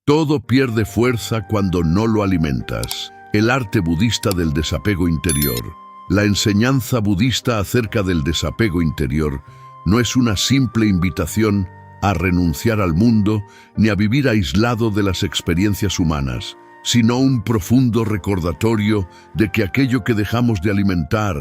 Todo pierde fuerza cuando no lo alimentas. El arte budista del desapego interior. La enseñanza budista acerca del desapego interior no es una simple invitación a renunciar al mundo ni a vivir aislado de las experiencias humanas, sino un profundo recordatorio de que aquello que dejamos de alimentar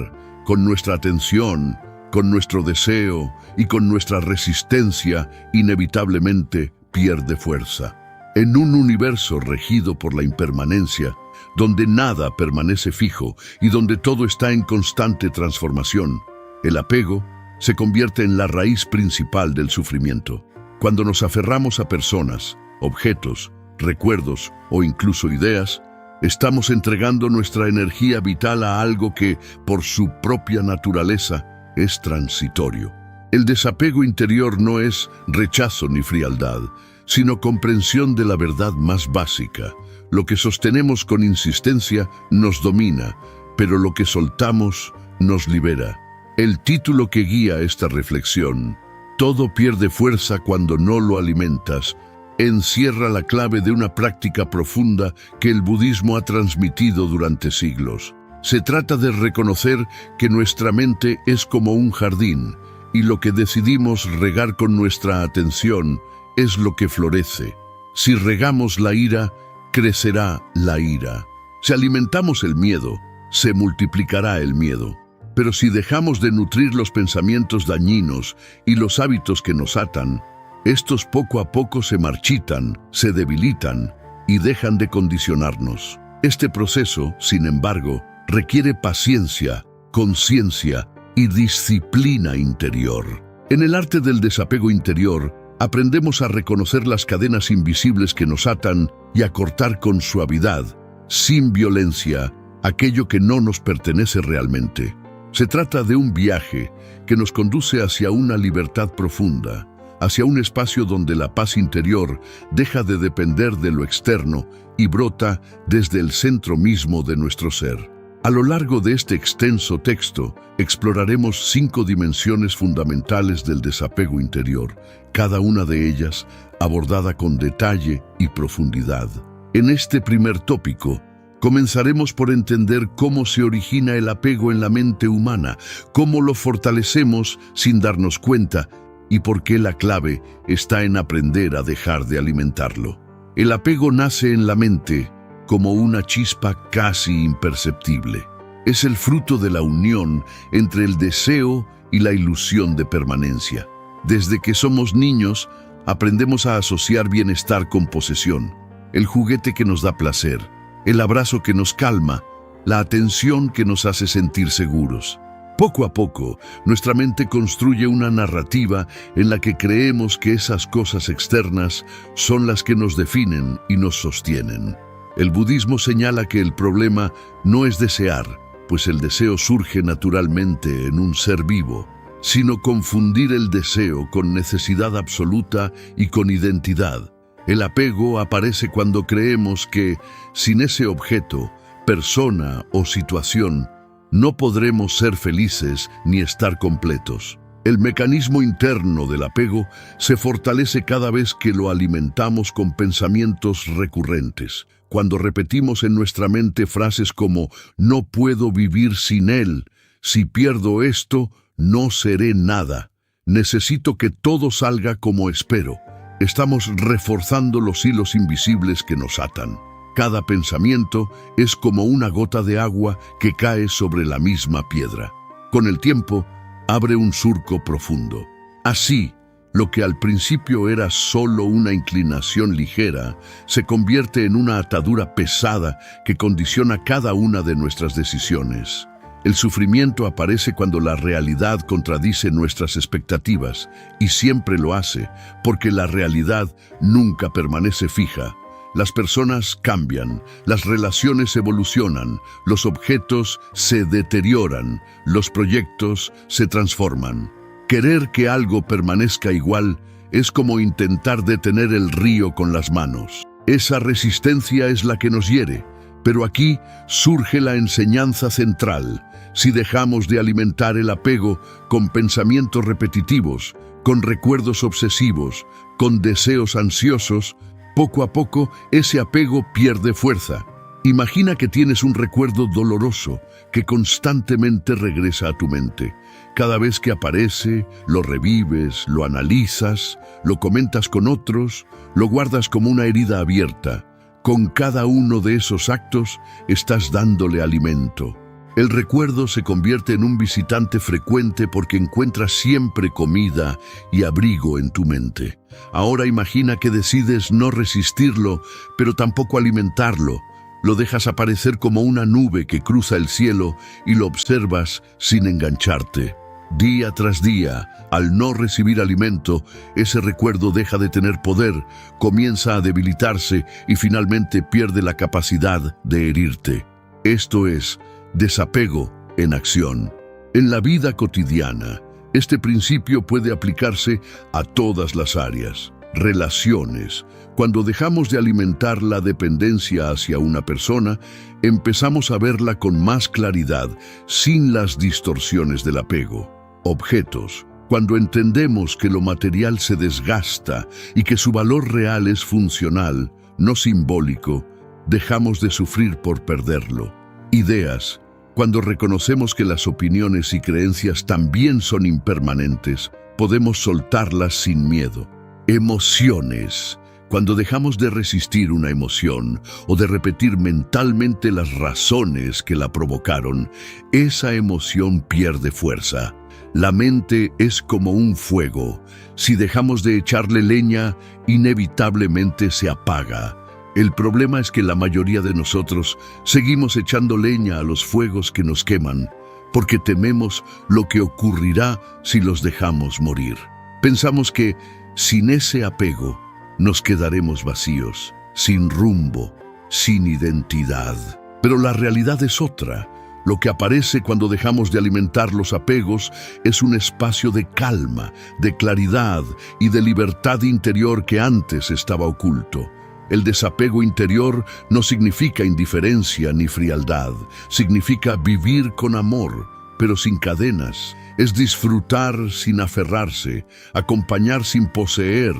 con nuestra atención, con nuestro deseo y con nuestra resistencia, inevitablemente pierde fuerza. En un universo regido por la impermanencia, donde nada permanece fijo y donde todo está en constante transformación, el apego se convierte en la raíz principal del sufrimiento. Cuando nos aferramos a personas, objetos, recuerdos o incluso ideas, estamos entregando nuestra energía vital a algo que, por su propia naturaleza, es transitorio. El desapego interior no es rechazo ni frialdad, sino comprensión de la verdad más básica. Lo que sostenemos con insistencia nos domina, pero lo que soltamos nos libera. El título que guía esta reflexión, Todo pierde fuerza cuando no lo alimentas, encierra la clave de una práctica profunda que el budismo ha transmitido durante siglos. Se trata de reconocer que nuestra mente es como un jardín, y lo que decidimos regar con nuestra atención es lo que florece. Si regamos la ira, crecerá la ira. Si alimentamos el miedo, se multiplicará el miedo. Pero si dejamos de nutrir los pensamientos dañinos y los hábitos que nos atan, estos poco a poco se marchitan, se debilitan y dejan de condicionarnos. Este proceso, sin embargo, requiere paciencia, conciencia y disciplina interior. En el arte del desapego interior, aprendemos a reconocer las cadenas invisibles que nos atan y a cortar con suavidad, sin violencia, aquello que no nos pertenece realmente. Se trata de un viaje que nos conduce hacia una libertad profunda, hacia un espacio donde la paz interior deja de depender de lo externo y brota desde el centro mismo de nuestro ser. A lo largo de este extenso texto, exploraremos 5 dimensiones fundamentales del desapego interior, cada una de ellas abordada con detalle y profundidad. En este primer tópico, comenzaremos por entender cómo se origina el apego en la mente humana, cómo lo fortalecemos sin darnos cuenta y por qué la clave está en aprender a dejar de alimentarlo. El apego nace en la mente como una chispa casi imperceptible. Es el fruto de la unión entre el deseo y la ilusión de permanencia. Desde que somos niños, aprendemos a asociar bienestar con posesión, el juguete que nos da placer, el abrazo que nos calma, la atención que nos hace sentir seguros. Poco a poco, nuestra mente construye una narrativa en la que creemos que esas cosas externas son las que nos definen y nos sostienen. El budismo señala que el problema no es desear, pues el deseo surge naturalmente en un ser vivo, sino confundir el deseo con necesidad absoluta y con identidad. El apego aparece cuando creemos que, sin ese objeto, persona o situación, no podremos ser felices ni estar completos. El mecanismo interno del apego se fortalece cada vez que lo alimentamos con pensamientos recurrentes. Cuando repetimos en nuestra mente frases como «no puedo vivir sin él», «si pierdo esto, no seré nada», «necesito que todo salga como espero», estamos reforzando los hilos invisibles que nos atan. Cada pensamiento es como una gota de agua que cae sobre la misma piedra. Con el tiempo, abre un surco profundo. Así, lo que al principio era solo una inclinación ligera, se convierte en una atadura pesada que condiciona cada una de nuestras decisiones. El sufrimiento aparece cuando la realidad contradice nuestras expectativas, y siempre lo hace, porque la realidad nunca permanece fija. Las personas cambian, las relaciones evolucionan, los objetos se deterioran, los proyectos se transforman. Querer que algo permanezca igual es como intentar detener el río con las manos. Esa resistencia es la que nos hiere, pero aquí surge la enseñanza central. Si dejamos de alimentar el apego con pensamientos repetitivos, con recuerdos obsesivos, con deseos ansiosos, Poco a poco, ese apego pierde fuerza. Imagina que tienes un recuerdo doloroso que constantemente regresa a tu mente. Cada vez que aparece, lo revives, lo analizas, lo comentas con otros, lo guardas como una herida abierta. Con cada uno de esos actos estás dándole alimento. El recuerdo se convierte en un visitante frecuente porque encuentra siempre comida y abrigo en tu mente. Ahora imagina que decides no resistirlo, pero tampoco alimentarlo. Lo dejas aparecer como una nube que cruza el cielo y lo observas sin engancharte. Día tras día, al no recibir alimento, ese recuerdo deja de tener poder, comienza a debilitarse y finalmente pierde la capacidad de herirte. Esto es desapego en acción. En la vida cotidiana, este principio puede aplicarse a todas las áreas. Relaciones. Cuando dejamos de alimentar la dependencia hacia una persona, empezamos a verla con más claridad, sin las distorsiones del apego. Objetos. Cuando entendemos que lo material se desgasta y que su valor real es funcional, no simbólico, dejamos de sufrir por perderlo. Ideas. Cuando reconocemos que las opiniones y creencias también son impermanentes, podemos soltarlas sin miedo. Emociones. Cuando dejamos de resistir una emoción o de repetir mentalmente las razones que la provocaron, esa emoción pierde fuerza. La mente es como un fuego. Si dejamos de echarle leña, inevitablemente se apaga. El problema es que la mayoría de nosotros seguimos echando leña a los fuegos que nos queman, porque tememos lo que ocurrirá si los dejamos morir. Pensamos que sin ese apego nos quedaremos vacíos, sin rumbo, sin identidad. Pero la realidad es otra. Lo que aparece cuando dejamos de alimentar los apegos es un espacio de calma, de claridad y de libertad interior que antes estaba oculto. El desapego interior no significa indiferencia ni frialdad, significa vivir con amor, pero sin cadenas. Es disfrutar sin aferrarse, acompañar sin poseer,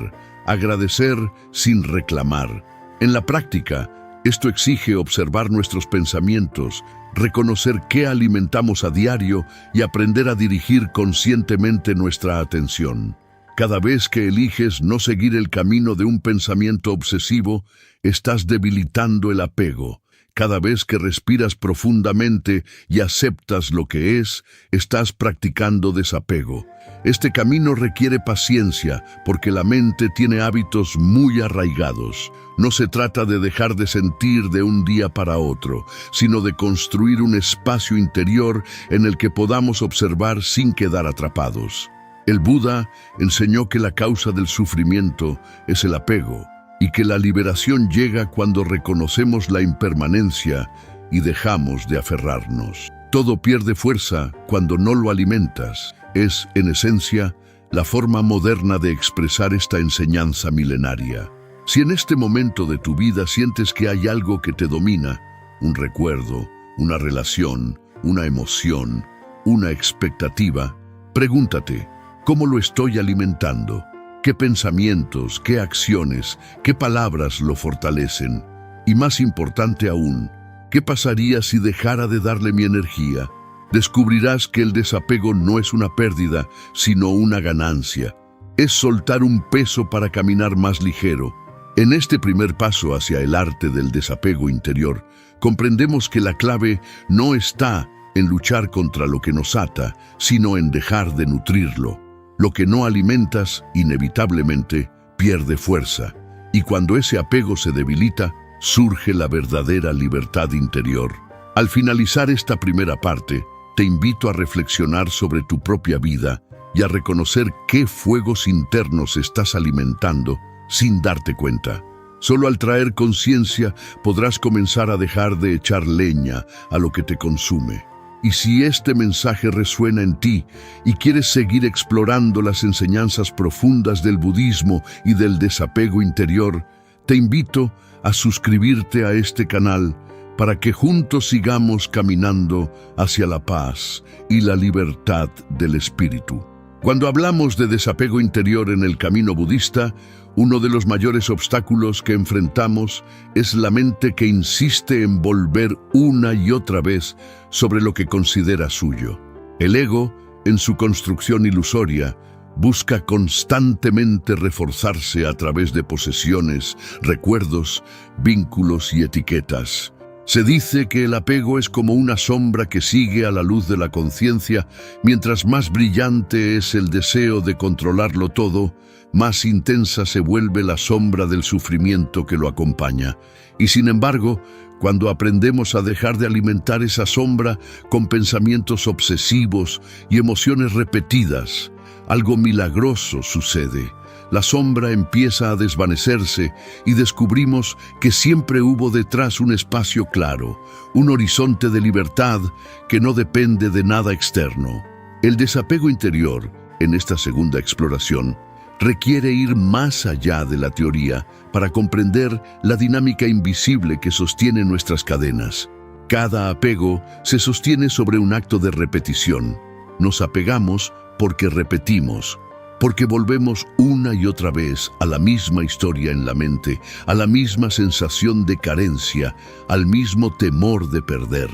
agradecer sin reclamar. En la práctica, esto exige observar nuestros pensamientos, reconocer qué alimentamos a diario y aprender a dirigir conscientemente nuestra atención. Cada vez que eliges no seguir el camino de un pensamiento obsesivo, estás debilitando el apego. Cada vez que respiras profundamente y aceptas lo que es, estás practicando desapego. Este camino requiere paciencia porque la mente tiene hábitos muy arraigados. No se trata de dejar de sentir de un día para otro, sino de construir un espacio interior en el que podamos observar sin quedar atrapados. El Buda enseñó que la causa del sufrimiento es el apego y que la liberación llega cuando reconocemos la impermanencia y dejamos de aferrarnos. Todo pierde fuerza cuando no lo alimentas. Es, en esencia, la forma moderna de expresar esta enseñanza milenaria. Si en este momento de tu vida sientes que hay algo que te domina, un recuerdo, una relación, una emoción, una expectativa, pregúntate, ¿cómo lo estoy alimentando? ¿Qué pensamientos, qué acciones, qué palabras lo fortalecen? Y más importante aún, ¿qué pasaría si dejara de darle mi energía? Descubrirás que el desapego no es una pérdida, sino una ganancia. Es soltar un peso para caminar más ligero. En este primer paso hacia el arte del desapego interior, comprendemos que la clave no está en luchar contra lo que nos ata, sino en dejar de nutrirlo. Lo que no alimentas, inevitablemente, pierde fuerza. Y cuando ese apego se debilita, surge la verdadera libertad interior. Al finalizar esta primera parte, te invito a reflexionar sobre tu propia vida y a reconocer qué fuegos internos estás alimentando sin darte cuenta. Solo al traer conciencia podrás comenzar a dejar de echar leña a lo que te consume. Y si este mensaje resuena en ti y quieres seguir explorando las enseñanzas profundas del budismo y del desapego interior, te invito a suscribirte a este canal para que juntos sigamos caminando hacia la paz y la libertad del espíritu. Cuando hablamos de desapego interior en el camino budista, Uno de los mayores obstáculos que enfrentamos es la mente que insiste en volver una y otra vez sobre lo que considera suyo. El ego, en su construcción ilusoria, busca constantemente reforzarse a través de posesiones, recuerdos, vínculos y etiquetas. Se dice que el apego es como una sombra que sigue a la luz de la conciencia. Mientras más brillante es el deseo de controlarlo todo, más intensa se vuelve la sombra del sufrimiento que lo acompaña. Y sin embargo, cuando aprendemos a dejar de alimentar esa sombra con pensamientos obsesivos y emociones repetidas, algo milagroso sucede. La sombra empieza a desvanecerse y descubrimos que siempre hubo detrás un espacio claro, un horizonte de libertad que no depende de nada externo. El desapego interior, en esta segunda exploración, requiere ir más allá de la teoría para comprender la dinámica invisible que sostiene nuestras cadenas. Cada apego se sostiene sobre un acto de repetición. Nos apegamos porque repetimos, porque volvemos una y otra vez a la misma historia en la mente, a la misma sensación de carencia, al mismo temor de perder.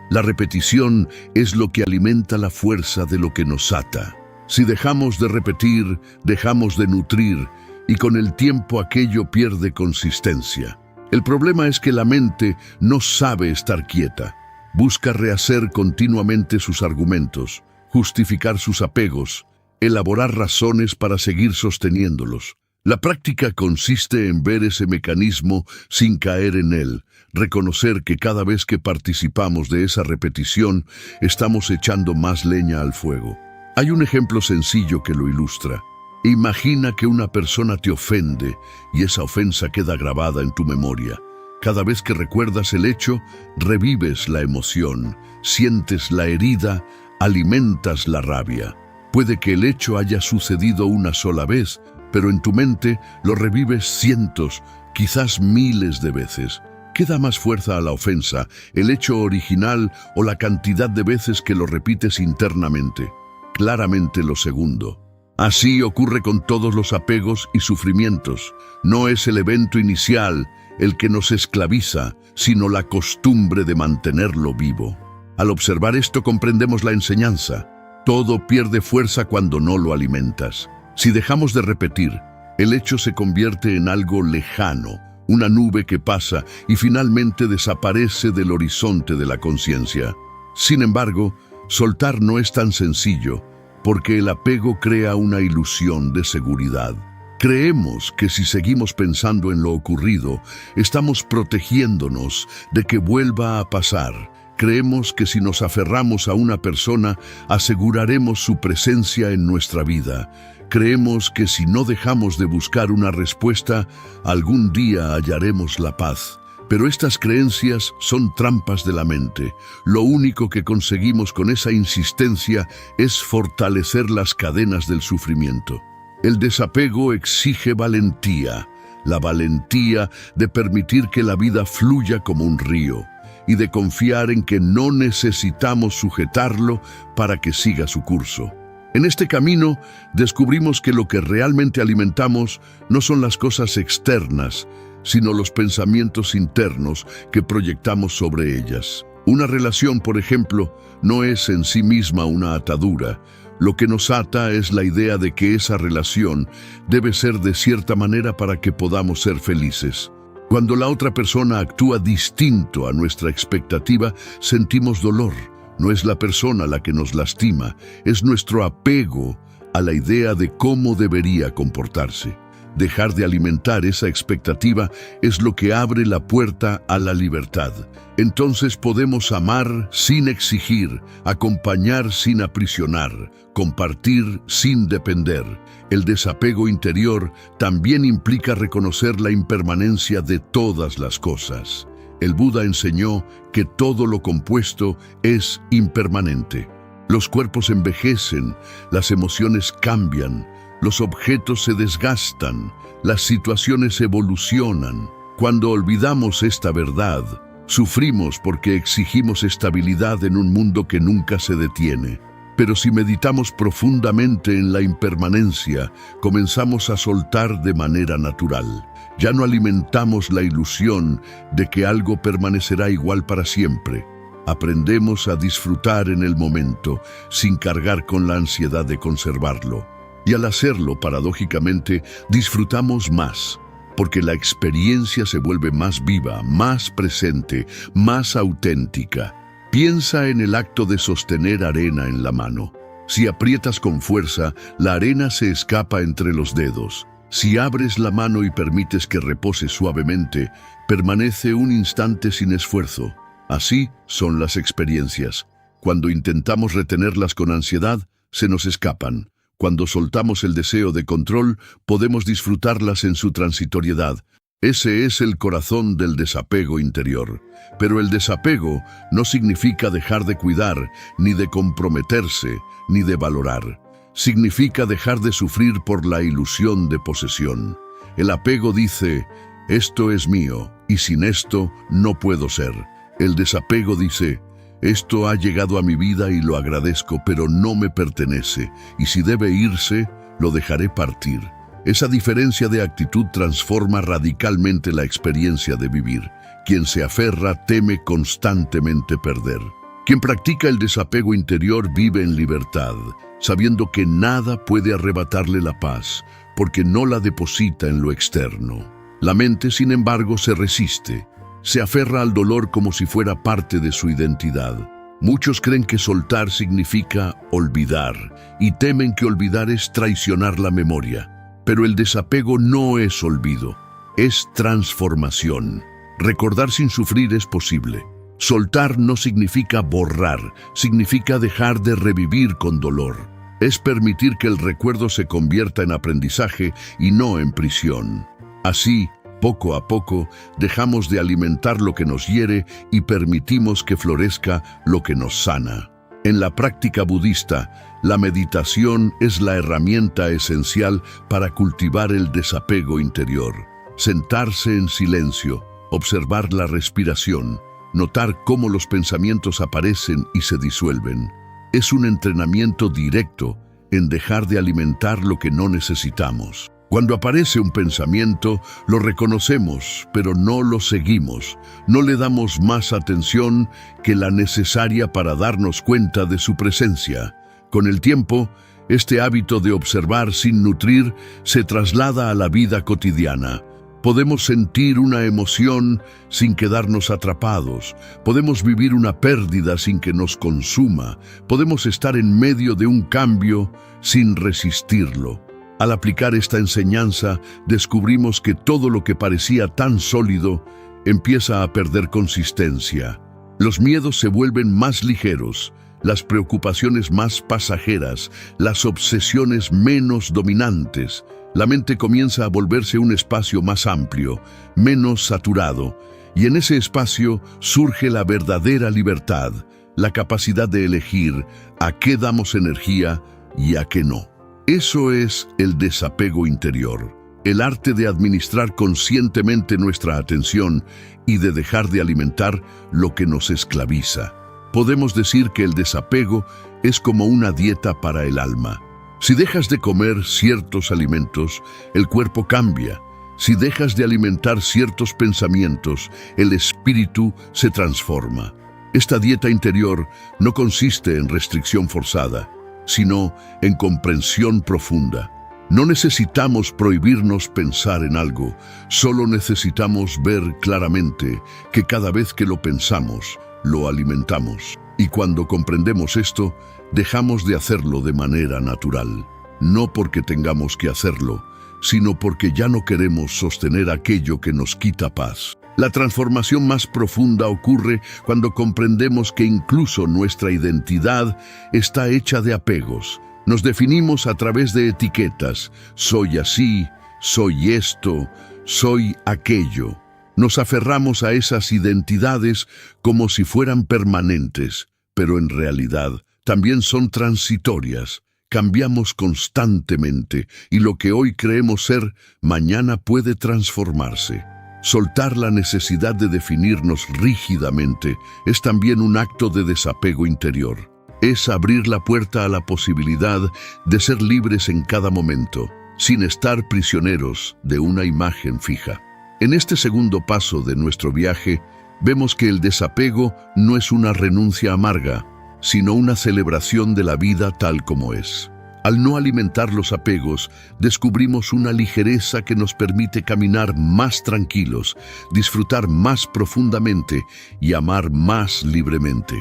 La repetición es lo que alimenta la fuerza de lo que nos ata. Si dejamos de repetir, dejamos de nutrir, y con el tiempo aquello pierde consistencia. El problema es que la mente no sabe estar quieta. Busca rehacer continuamente sus argumentos, justificar sus apegos, elaborar razones para seguir sosteniéndolos. La práctica consiste en ver ese mecanismo sin caer en él, reconocer que cada vez que participamos de esa repetición, estamos echando más leña al fuego. Hay un ejemplo sencillo que lo ilustra. Imagina que una persona te ofende y esa ofensa queda grabada en tu memoria. Cada vez que recuerdas el hecho, revives la emoción, sientes la herida, alimentas la rabia. Puede que el hecho haya sucedido una sola vez, pero en tu mente lo revives cientos, quizás miles de veces. ¿Qué da más fuerza a la ofensa, el hecho original o la cantidad de veces que lo repites internamente? Claramente lo segundo. Así ocurre con todos los apegos y sufrimientos. No es el evento inicial el que nos esclaviza, sino la costumbre de mantenerlo vivo. Al observar esto comprendemos la enseñanza. Todo pierde fuerza cuando no lo alimentas. Si dejamos de repetir, el hecho se convierte en algo lejano, una nube que pasa y finalmente desaparece del horizonte de la conciencia. Sin embargo, soltar no es tan sencillo, porque el apego crea una ilusión de seguridad. Creemos que si seguimos pensando en lo ocurrido, estamos protegiéndonos de que vuelva a pasar. Creemos que si nos aferramos a una persona, aseguraremos su presencia en nuestra vida. Creemos que si no dejamos de buscar una respuesta, algún día hallaremos la paz. Pero estas creencias son trampas de la mente. Lo único que conseguimos con esa insistencia es fortalecer las cadenas del sufrimiento. El desapego exige valentía, la valentía de permitir que la vida fluya como un río y de confiar en que no necesitamos sujetarlo para que siga su curso. En este camino descubrimos que lo que realmente alimentamos no son las cosas externas, sino los pensamientos internos que proyectamos sobre ellas. Una relación, por ejemplo, no es en sí misma una atadura. Lo que nos ata es la idea de que esa relación debe ser de cierta manera para que podamos ser felices. Cuando la otra persona actúa distinto a nuestra expectativa, sentimos dolor. No es la persona la que nos lastima, es nuestro apego a la idea de cómo debería comportarse. Dejar de alimentar esa expectativa es lo que abre la puerta a la libertad. Entonces podemos amar sin exigir, acompañar sin aprisionar, compartir sin depender. El desapego interior también implica reconocer la impermanencia de todas las cosas. El Buda enseñó que todo lo compuesto es impermanente. Los cuerpos envejecen, las emociones cambian, los objetos se desgastan, las situaciones evolucionan. Cuando olvidamos esta verdad, sufrimos porque exigimos estabilidad en un mundo que nunca se detiene. Pero si meditamos profundamente en la impermanencia, comenzamos a soltar de manera natural. Ya no alimentamos la ilusión de que algo permanecerá igual para siempre. Aprendemos a disfrutar en el momento, sin cargar con la ansiedad de conservarlo. Y al hacerlo, paradójicamente, disfrutamos más, porque la experiencia se vuelve más viva, más presente, más auténtica. Piensa en el acto de sostener arena en la mano. Si aprietas con fuerza, la arena se escapa entre los dedos. Si abres la mano y permites que repose suavemente, permanece un instante sin esfuerzo. Así son las experiencias. Cuando intentamos retenerlas con ansiedad, se nos escapan. Cuando soltamos el deseo de control, podemos disfrutarlas en su transitoriedad. Ese es el corazón del desapego interior. Pero el desapego no significa dejar de cuidar, ni de comprometerse, ni de valorar. Significa dejar de sufrir por la ilusión de posesión. El apego dice, esto es mío, y sin esto no puedo ser. El desapego dice, esto ha llegado a mi vida y lo agradezco, pero no me pertenece, y si debe irse, lo dejaré partir. Esa diferencia de actitud transforma radicalmente la experiencia de vivir. Quien se aferra teme constantemente perder. Quien practica el desapego interior vive en libertad, sabiendo que nada puede arrebatarle la paz, porque no la deposita en lo externo. La mente, sin embargo, se resiste. Se aferra al dolor como si fuera parte de su identidad. Muchos creen que soltar significa olvidar, y temen que olvidar es traicionar la memoria. Pero el desapego no es olvido, es transformación. Recordar sin sufrir es posible. Soltar no significa borrar, significa dejar de revivir con dolor. Es permitir que el recuerdo se convierta en aprendizaje y no en prisión. Así, poco a poco, dejamos de alimentar lo que nos hiere y permitimos que florezca lo que nos sana. En la práctica budista, la meditación es la herramienta esencial para cultivar el desapego interior. Sentarse en silencio, observar la respiración, notar cómo los pensamientos aparecen y se disuelven. Es un entrenamiento directo en dejar de alimentar lo que no necesitamos. Cuando aparece un pensamiento, lo reconocemos, pero no lo seguimos. No le damos más atención que la necesaria para darnos cuenta de su presencia. Con el tiempo, este hábito de observar sin nutrir se traslada a la vida cotidiana. Podemos sentir una emoción sin quedarnos atrapados. Podemos vivir una pérdida sin que nos consuma. Podemos estar en medio de un cambio sin resistirlo. Al aplicar esta enseñanza, descubrimos que todo lo que parecía tan sólido empieza a perder consistencia. Los miedos se vuelven más ligeros, las preocupaciones más pasajeras, las obsesiones menos dominantes. La mente comienza a volverse un espacio más amplio, menos saturado, y en ese espacio surge la verdadera libertad, la capacidad de elegir a qué damos energía y a qué no. Eso es el desapego interior, el arte de administrar conscientemente nuestra atención y de dejar de alimentar lo que nos esclaviza. Podemos decir que el desapego es como una dieta para el alma. Si dejas de comer ciertos alimentos, el cuerpo cambia. Si dejas de alimentar ciertos pensamientos, el espíritu se transforma. Esta dieta interior no consiste en restricción forzada, sino en comprensión profunda. No necesitamos prohibirnos pensar en algo, solo necesitamos ver claramente que cada vez que lo pensamos, lo alimentamos. Y cuando comprendemos esto, dejamos de hacerlo de manera natural. No porque tengamos que hacerlo, sino porque ya no queremos sostener aquello que nos quita paz. La transformación más profunda ocurre cuando comprendemos que incluso nuestra identidad está hecha de apegos. Nos definimos a través de etiquetas. Soy así, soy esto, soy aquello. Nos aferramos a esas identidades como si fueran permanentes, pero en realidad también son transitorias. Cambiamos constantemente y lo que hoy creemos ser, mañana puede transformarse. Soltar la necesidad de definirnos rígidamente es también un acto de desapego interior. Es abrir la puerta a la posibilidad de ser libres en cada momento, sin estar prisioneros de una imagen fija. En este segundo paso de nuestro viaje, vemos que el desapego no es una renuncia amarga, sino una celebración de la vida tal como es. Al no alimentar los apegos, descubrimos una ligereza que nos permite caminar más tranquilos, disfrutar más profundamente y amar más libremente.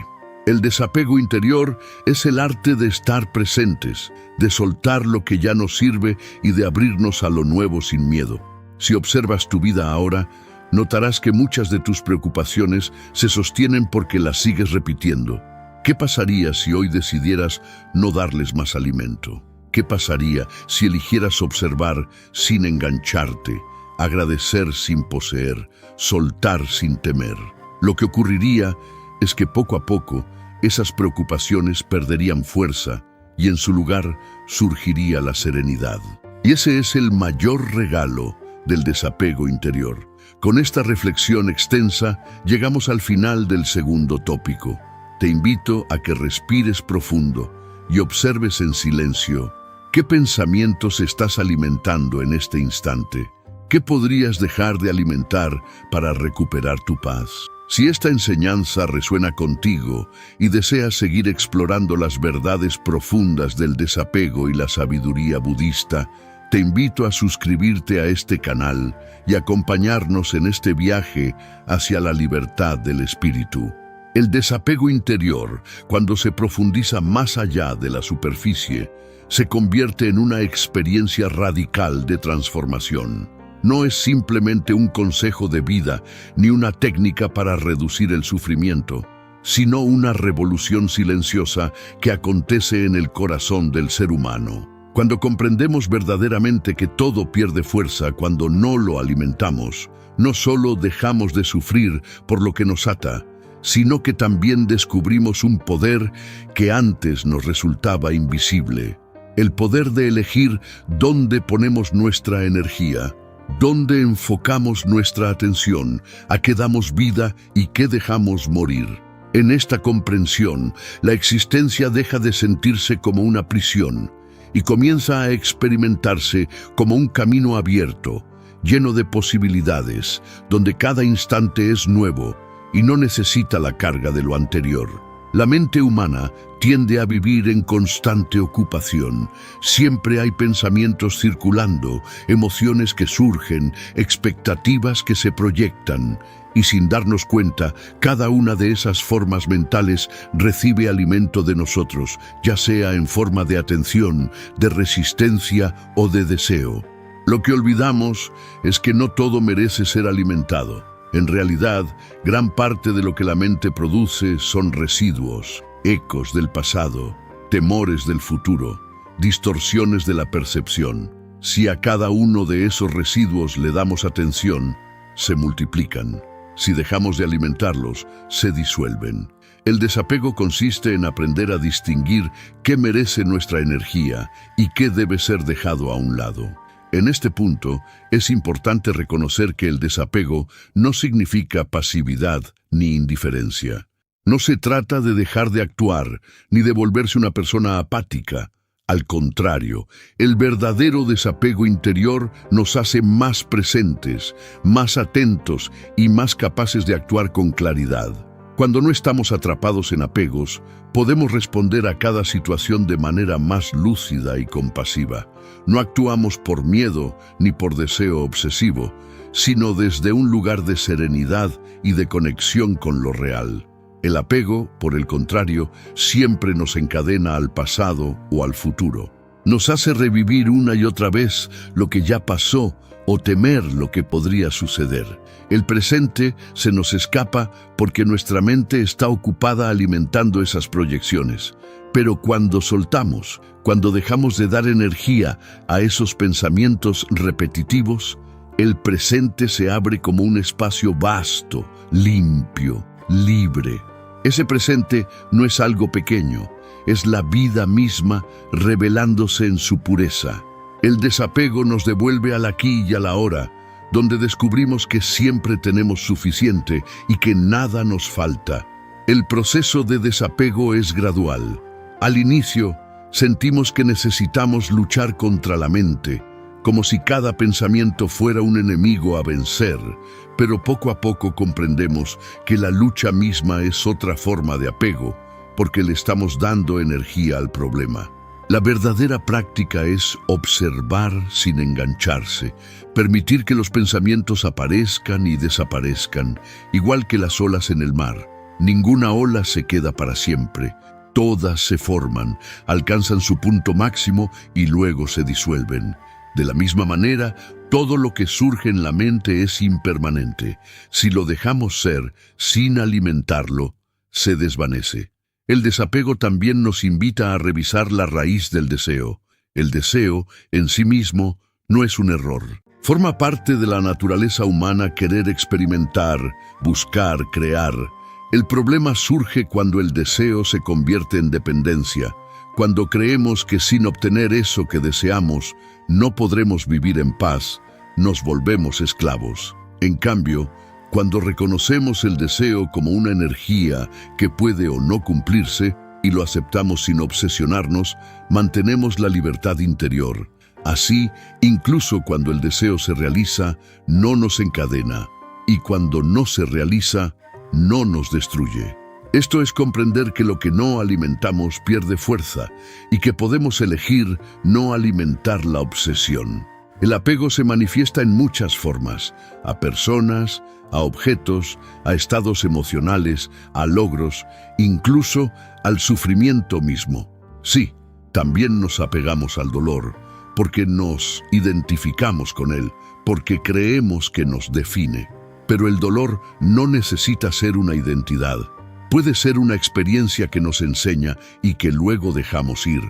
El desapego interior es el arte de estar presentes, de soltar lo que ya nos sirve y de abrirnos a lo nuevo sin miedo. Si observas tu vida ahora, notarás que muchas de tus preocupaciones se sostienen porque las sigues repitiendo. ¿Qué pasaría si hoy decidieras no darles más alimento? ¿Qué pasaría si eligieras observar sin engancharte, agradecer sin poseer, soltar sin temer? Lo que ocurriría es que poco a poco esas preocupaciones perderían fuerza y en su lugar surgiría la serenidad. Y ese es el mayor regalo del desapego interior. Con esta reflexión extensa llegamos al final del segundo tópico. Te invito a que respires profundo y observes en silencio qué pensamientos estás alimentando en este instante. ¿Qué podrías dejar de alimentar para recuperar tu paz? Si esta enseñanza resuena contigo y deseas seguir explorando las verdades profundas del desapego y la sabiduría budista, te invito a suscribirte a este canal y acompañarnos en este viaje hacia la libertad del espíritu. El desapego interior, cuando se profundiza más allá de la superficie, se convierte en una experiencia radical de transformación. No es simplemente un consejo de vida ni una técnica para reducir el sufrimiento, sino una revolución silenciosa que acontece en el corazón del ser humano. Cuando comprendemos verdaderamente que todo pierde fuerza cuando no lo alimentamos, no solo dejamos de sufrir por lo que nos ata, sino que también descubrimos un poder que antes nos resultaba invisible. El poder de elegir dónde ponemos nuestra energía, dónde enfocamos nuestra atención, a qué damos vida y qué dejamos morir. En esta comprensión, la existencia deja de sentirse como una prisión y comienza a experimentarse como un camino abierto, lleno de posibilidades, donde cada instante es nuevo y no necesita la carga de lo anterior. La mente humana tiende a vivir en constante ocupación. Siempre hay pensamientos circulando, emociones que surgen, expectativas que se proyectan. Y sin darnos cuenta, cada una de esas formas mentales recibe alimento de nosotros, ya sea en forma de atención, de resistencia o de deseo. Lo que olvidamos es que no todo merece ser alimentado. En realidad, gran parte de lo que la mente produce son residuos, ecos del pasado, temores del futuro, distorsiones de la percepción. Si a cada uno de esos residuos le damos atención, se multiplican. Si dejamos de alimentarlos, se disuelven. El desapego consiste en aprender a distinguir qué merece nuestra energía y qué debe ser dejado a un lado. En este punto, es importante reconocer que el desapego no significa pasividad ni indiferencia. No se trata de dejar de actuar, ni de volverse una persona apática. Al contrario, el verdadero desapego interior nos hace más presentes, más atentos y más capaces de actuar con claridad. Cuando no estamos atrapados en apegos, podemos responder a cada situación de manera más lúcida y compasiva. No actuamos por miedo ni por deseo obsesivo, sino desde un lugar de serenidad y de conexión con lo real. El apego, por el contrario, siempre nos encadena al pasado o al futuro. Nos hace revivir una y otra vez lo que ya pasó o temer lo que podría suceder. El presente se nos escapa porque nuestra mente está ocupada alimentando esas proyecciones. Pero cuando soltamos, cuando dejamos de dar energía a esos pensamientos repetitivos, el presente se abre como un espacio vasto, limpio, libre. Ese presente no es algo pequeño, es la vida misma revelándose en su pureza. El desapego nos devuelve al aquí y a la ahora, donde descubrimos que siempre tenemos suficiente y que nada nos falta. El proceso de desapego es gradual. Al inicio, sentimos que necesitamos luchar contra la mente, como si cada pensamiento fuera un enemigo a vencer, pero poco a poco comprendemos que la lucha misma es otra forma de apego, porque le estamos dando energía al problema. La verdadera práctica es observar sin engancharse, permitir que los pensamientos aparezcan y desaparezcan, igual que las olas en el mar. Ninguna ola se queda para siempre. Todas se forman, alcanzan su punto máximo y luego se disuelven. De la misma manera, todo lo que surge en la mente es impermanente. Si lo dejamos ser, sin alimentarlo, se desvanece. El desapego también nos invita a revisar la raíz del deseo. El deseo, en sí mismo, no es un error. Forma parte de la naturaleza humana querer experimentar, buscar, crear. El problema surge cuando el deseo se convierte en dependencia, cuando creemos que sin obtener eso que deseamos, no podremos vivir en paz, nos volvemos esclavos. En cambio, cuando reconocemos el deseo como una energía que puede o no cumplirse y lo aceptamos sin obsesionarnos, mantenemos la libertad interior. Así, incluso cuando el deseo se realiza, no nos encadena, y cuando no se realiza, no nos destruye. Esto es comprender que lo que no alimentamos pierde fuerza y que podemos elegir no alimentar la obsesión. El apego se manifiesta en muchas formas, a personas, a objetos, a estados emocionales, a logros, incluso al sufrimiento mismo. Sí, también nos apegamos al dolor, porque nos identificamos con él, porque creemos que nos define. Pero el dolor no necesita ser una identidad. Puede ser una experiencia que nos enseña y que luego dejamos ir.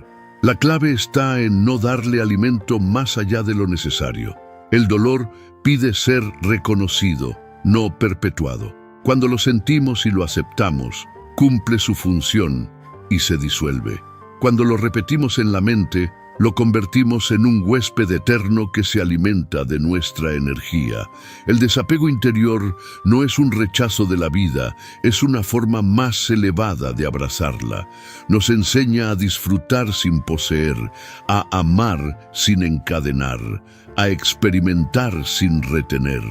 La clave está en no darle alimento más allá de lo necesario. El dolor pide ser reconocido, no perpetuado. Cuando lo sentimos y lo aceptamos, cumple su función y se disuelve. Cuando lo repetimos en la mente, lo convertimos en un huésped eterno que se alimenta de nuestra energía. El desapego interior no es un rechazo de la vida, es una forma más elevada de abrazarla. Nos enseña a disfrutar sin poseer, a amar sin encadenar, a experimentar sin retener.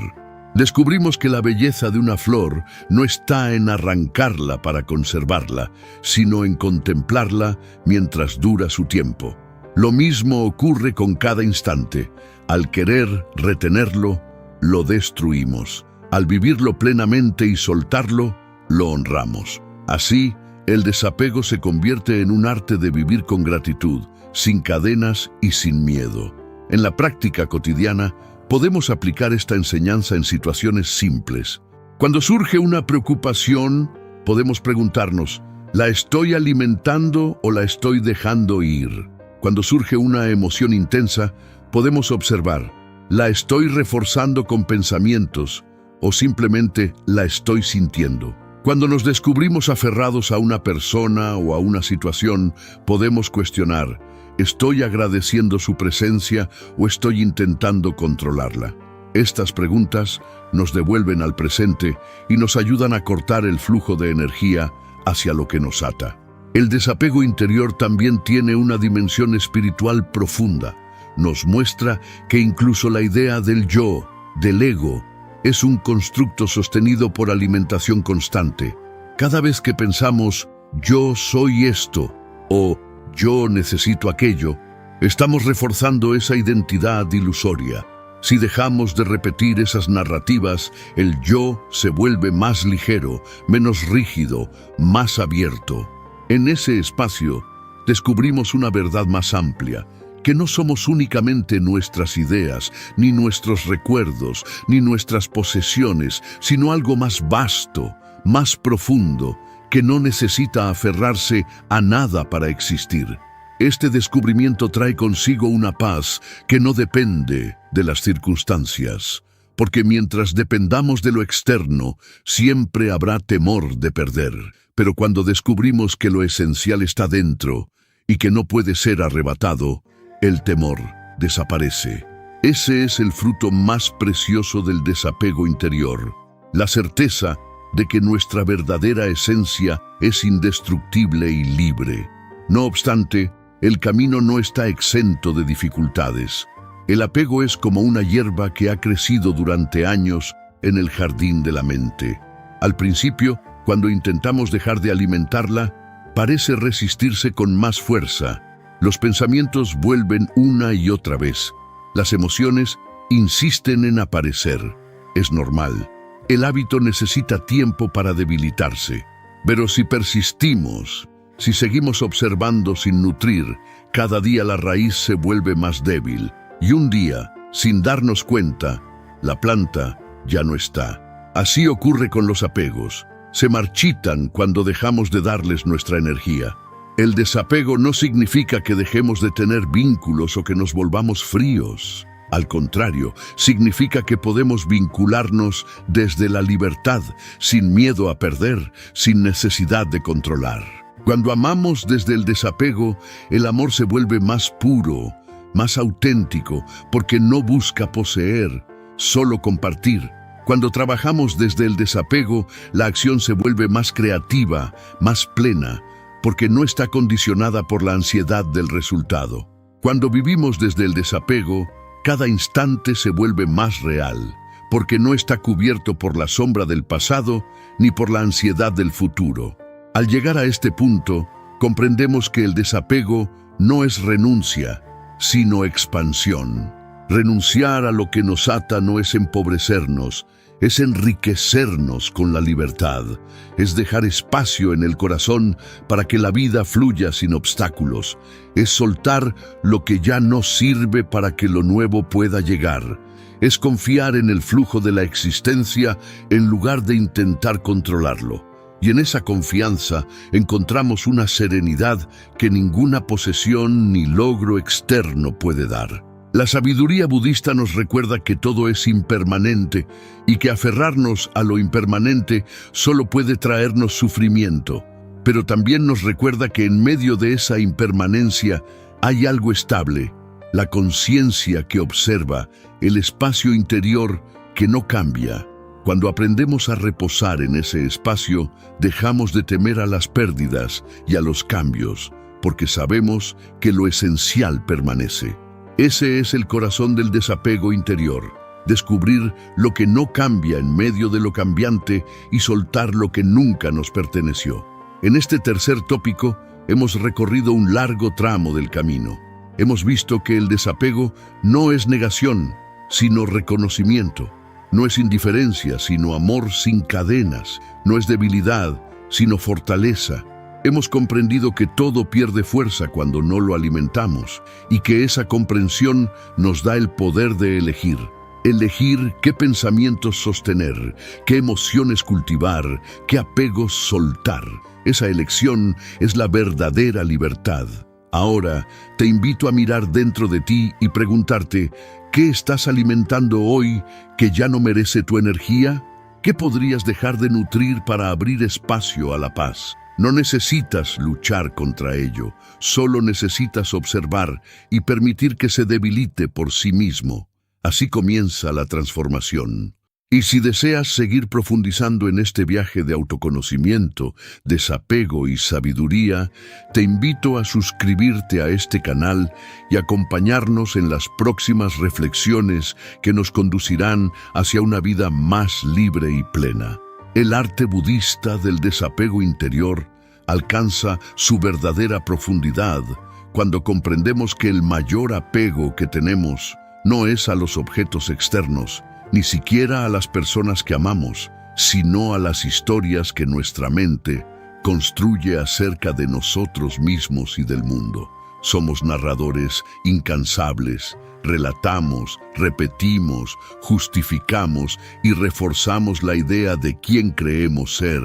Descubrimos que la belleza de una flor no está en arrancarla para conservarla, sino en contemplarla mientras dura su tiempo. Lo mismo ocurre con cada instante. Al querer retenerlo, lo destruimos. Al vivirlo plenamente y soltarlo, lo honramos. Así, el desapego se convierte en un arte de vivir con gratitud, sin cadenas y sin miedo. En la práctica cotidiana, podemos aplicar esta enseñanza en situaciones simples. Cuando surge una preocupación, podemos preguntarnos, ¿la estoy alimentando o la estoy dejando ir? Cuando surge una emoción intensa, podemos observar, ¿la estoy reforzando con pensamientos o simplemente la estoy sintiendo? Cuando nos descubrimos aferrados a una persona o a una situación, podemos cuestionar, ¿estoy agradeciendo su presencia o estoy intentando controlarla? Estas preguntas nos devuelven al presente y nos ayudan a cortar el flujo de energía hacia lo que nos ata. El desapego interior también tiene una dimensión espiritual profunda. Nos muestra que incluso la idea del yo, del ego, es un constructo sostenido por alimentación constante. Cada vez que pensamos, yo soy esto, o yo necesito aquello, estamos reforzando esa identidad ilusoria. Si dejamos de repetir esas narrativas, el yo se vuelve más ligero, menos rígido, más abierto. En ese espacio, descubrimos una verdad más amplia, que no somos únicamente nuestras ideas, ni nuestros recuerdos, ni nuestras posesiones, sino algo más vasto, más profundo, que no necesita aferrarse a nada para existir. Este descubrimiento trae consigo una paz que no depende de las circunstancias, porque mientras dependamos de lo externo, siempre habrá temor de perder. Pero cuando descubrimos que lo esencial está dentro y que no puede ser arrebatado, el temor desaparece. Ese es el fruto más precioso del desapego interior, la certeza de que nuestra verdadera esencia es indestructible y libre. No obstante, el camino no está exento de dificultades. El apego es como una hierba que ha crecido durante años en el jardín de la mente. Al principio, cuando intentamos dejar de alimentarla, parece resistirse con más fuerza. Los pensamientos vuelven una y otra vez. Las emociones insisten en aparecer. Es normal. El hábito necesita tiempo para debilitarse. Pero si persistimos, si seguimos observando sin nutrir, cada día la raíz se vuelve más débil. Y un día, sin darnos cuenta, la planta ya no está. Así ocurre con los apegos. Se marchitan cuando dejamos de darles nuestra energía. El desapego no significa que dejemos de tener vínculos o que nos volvamos fríos. Al contrario, significa que podemos vincularnos desde la libertad, sin miedo a perder, sin necesidad de controlar. Cuando amamos desde el desapego, el amor se vuelve más puro, más auténtico, porque no busca poseer, solo compartir. Cuando trabajamos desde el desapego, la acción se vuelve más creativa, más plena, porque no está condicionada por la ansiedad del resultado. Cuando vivimos desde el desapego, cada instante se vuelve más real, porque no está cubierto por la sombra del pasado ni por la ansiedad del futuro. Al llegar a este punto, comprendemos que el desapego no es renuncia, sino expansión. Renunciar a lo que nos ata no es empobrecernos, es enriquecernos con la libertad, es dejar espacio en el corazón para que la vida fluya sin obstáculos, es soltar lo que ya no sirve para que lo nuevo pueda llegar, es confiar en el flujo de la existencia en lugar de intentar controlarlo. Y en esa confianza encontramos una serenidad que ninguna posesión ni logro externo puede dar. La sabiduría budista nos recuerda que todo es impermanente y que aferrarnos a lo impermanente solo puede traernos sufrimiento, pero también nos recuerda que en medio de esa impermanencia hay algo estable, la conciencia que observa, el espacio interior que no cambia. Cuando aprendemos a reposar en ese espacio, dejamos de temer a las pérdidas y a los cambios, porque sabemos que lo esencial permanece. Ese es el corazón del desapego interior, descubrir lo que no cambia en medio de lo cambiante y soltar lo que nunca nos perteneció. En este tercer tópico hemos recorrido un largo tramo del camino. Hemos visto que el desapego no es negación, sino reconocimiento. No es indiferencia, sino amor sin cadenas. No es debilidad, sino fortaleza. Hemos comprendido que todo pierde fuerza cuando no lo alimentamos y que esa comprensión nos da el poder de elegir. Elegir qué pensamientos sostener, qué emociones cultivar, qué apegos soltar. Esa elección es la verdadera libertad. Ahora te invito a mirar dentro de ti y preguntarte, ¿qué estás alimentando hoy que ya no merece tu energía? ¿Qué podrías dejar de nutrir para abrir espacio a la paz? No necesitas luchar contra ello, solo necesitas observar y permitir que se debilite por sí mismo. Así comienza la transformación. Y si deseas seguir profundizando en este viaje de autoconocimiento, desapego y sabiduría, te invito a suscribirte a este canal y acompañarnos en las próximas reflexiones que nos conducirán hacia una vida más libre y plena. El arte budista del desapego interior alcanza su verdadera profundidad cuando comprendemos que el mayor apego que tenemos no es a los objetos externos, ni siquiera a las personas que amamos, sino a las historias que nuestra mente construye acerca de nosotros mismos y del mundo. Somos narradores incansables, relatamos, repetimos, justificamos y reforzamos la idea de quién creemos ser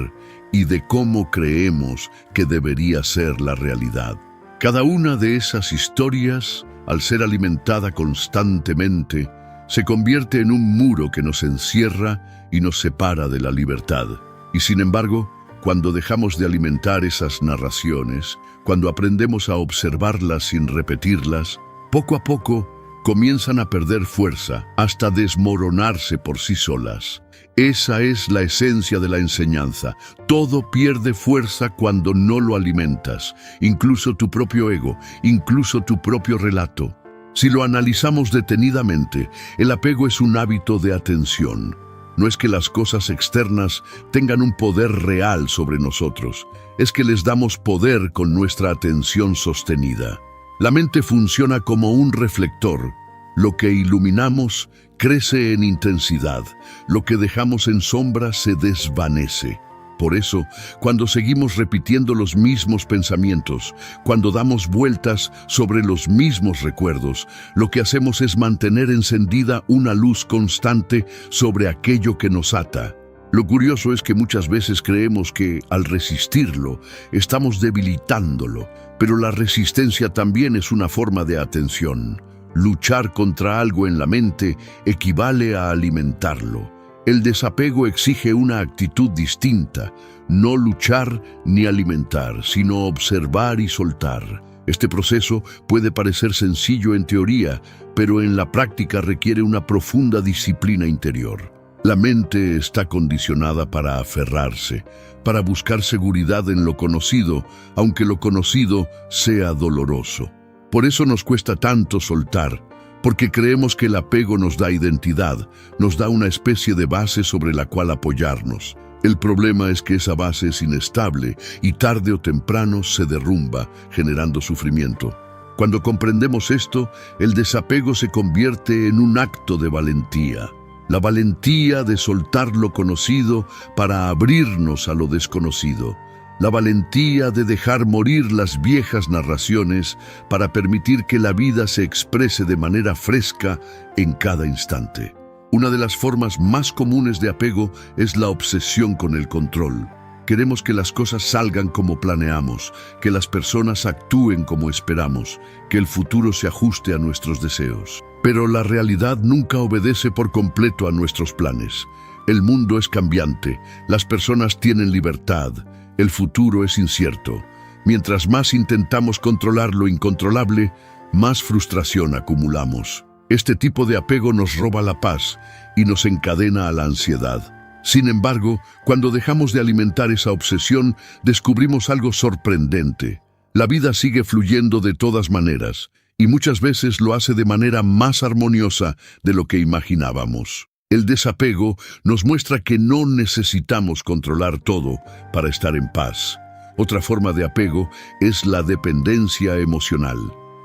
y de cómo creemos que debería ser la realidad. Cada una de esas historias, al ser alimentada constantemente, se convierte en un muro que nos encierra y nos separa de la libertad. Y sin embargo, cuando dejamos de alimentar esas narraciones, cuando aprendemos a observarlas sin repetirlas, poco a poco comienzan a perder fuerza hasta desmoronarse por sí solas. Esa es la esencia de la enseñanza. Todo pierde fuerza cuando no lo alimentas, incluso tu propio ego, incluso tu propio relato. Si lo analizamos detenidamente, el apego es un hábito de atención. No es que las cosas externas tengan un poder real sobre nosotros, es que les damos poder con nuestra atención sostenida. La mente funciona como un reflector. Lo que iluminamos crece en intensidad, lo que dejamos en sombra se desvanece. Por eso, cuando seguimos repitiendo los mismos pensamientos, cuando damos vueltas sobre los mismos recuerdos, lo que hacemos es mantener encendida una luz constante sobre aquello que nos ata. Lo curioso es que muchas veces creemos que, al resistirlo, estamos debilitándolo, pero la resistencia también es una forma de atención. Luchar contra algo en la mente equivale a alimentarlo. El desapego exige una actitud distinta, no luchar ni alimentar, sino observar y soltar. Este proceso puede parecer sencillo en teoría, pero en la práctica requiere una profunda disciplina interior. La mente está condicionada para aferrarse, para buscar seguridad en lo conocido, aunque lo conocido sea doloroso. Por eso nos cuesta tanto soltar, porque creemos que el apego nos da identidad, nos da una especie de base sobre la cual apoyarnos. El problema es que esa base es inestable y tarde o temprano se derrumba, generando sufrimiento. Cuando comprendemos esto, el desapego se convierte en un acto de valentía. La valentía de soltar lo conocido para abrirnos a lo desconocido. La valentía de dejar morir las viejas narraciones para permitir que la vida se exprese de manera fresca en cada instante. Una de las formas más comunes de apego es la obsesión con el control. Queremos que las cosas salgan como planeamos, que las personas actúen como esperamos, que el futuro se ajuste a nuestros deseos. Pero la realidad nunca obedece por completo a nuestros planes. El mundo es cambiante, las personas tienen libertad, el futuro es incierto. Mientras más intentamos controlar lo incontrolable, más frustración acumulamos. Este tipo de apego nos roba la paz y nos encadena a la ansiedad. Sin embargo, cuando dejamos de alimentar esa obsesión, descubrimos algo sorprendente. La vida sigue fluyendo de todas maneras, y muchas veces lo hace de manera más armoniosa de lo que imaginábamos. El desapego nos muestra que no necesitamos controlar todo para estar en paz. Otra forma de apego es la dependencia emocional.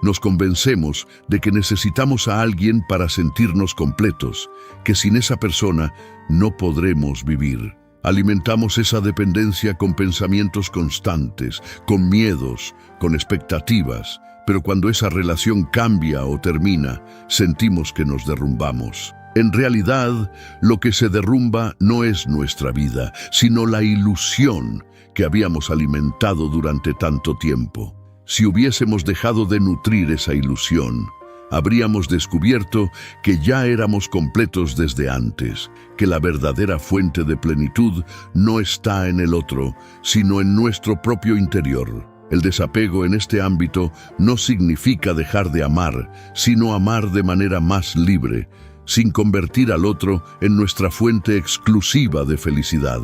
Nos convencemos de que necesitamos a alguien para sentirnos completos, que sin esa persona no podremos vivir. Alimentamos esa dependencia con pensamientos constantes, con miedos, con expectativas, pero cuando esa relación cambia o termina, sentimos que nos derrumbamos. En realidad, lo que se derrumba no es nuestra vida, sino la ilusión que habíamos alimentado durante tanto tiempo. Si hubiésemos dejado de nutrir esa ilusión, habríamos descubierto que ya éramos completos desde antes, que la verdadera fuente de plenitud no está en el otro, sino en nuestro propio interior. El desapego en este ámbito no significa dejar de amar, sino amar de manera más libre, sin convertir al otro en nuestra fuente exclusiva de felicidad.